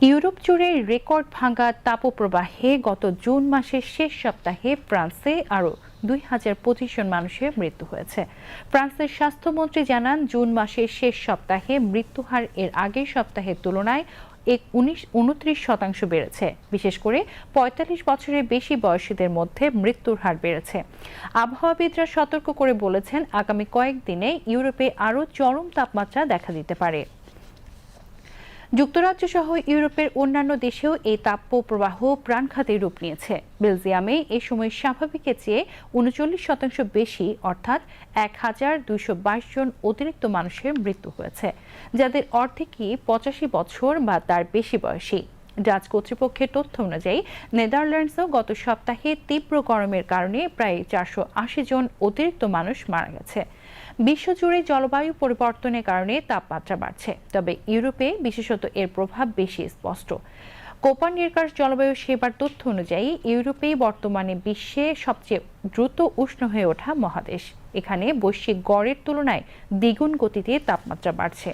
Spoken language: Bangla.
ইউরোপ জুড়ে রেকর্ড ভাঙা তাপপ্রবাহে গত জুন মাসের শেষ সপ্তাহে ফ্রান্সে আরও ২,০২৫ জন মানুষের মৃত্যু হয়েছে। ফ্রান্সের স্বাস্থ্যমন্ত্রী জানান, জুন মাসের শেষ সপ্তাহে মৃত্যুহার এর আগের সপ্তাহের তুলনায় ২৯% বেড়েছে। বিশেষ করে ৪৫ বছরের বেশি বয়সীদের মধ্যে মৃত্যুর হার বেড়েছে। আবহাওয়াবিদরা সতর্ক করে বলেছেন, আগামী কয়েকদিনে ইউরোপে আরও চরম তাপমাত্রা দেখা দিতে পারে। যুক্তরাজ্য সহ ইউরোপের অন্যান্য দেশেও এই তাপপ্রবাহ প্রাণঘাতী রূপ নিয়েছে। বেলজিয়ামে এই সময় স্বাভাবিকের চেয়ে ৩৯% বেশি, অর্থাৎ ১,২২২ জন অতিরিক্ত মানুষের মৃত্যু হয়েছে, যাদের অর্ধেকই ৮৫ বছর বা তার বেশি বয়সী। ডাচ কর্তৃপক্ষের তথ্য অনুযায়ী নেদারল্যান্ডসেও গত সপ্তাহে তীব্র গরমের কারণে প্রায় ৪৮০ জন অতিরিক্ত মানুষ মারা গেছে। বিশ্বজুড়ে জলবায়ু পরিবর্তনের কারণে তাপমাত্রা বাড়ছে, তবে ইউরোপে বিশেষত এর প্রভাব বেশি স্পষ্ট। কোপারনিকাস জলবায়ু সেবার তথ্য অনুযায়ী ইউরোপেই বর্তমানে বিশ্বে সবচেয়ে দ্রুত উষ্ণ হয়ে ওঠা মহাদেশ। এখানে বৈশ্বিক গড়ের তুলনায় দ্বিগুণ গতিতে তাপমাত্রা বাড়ছে।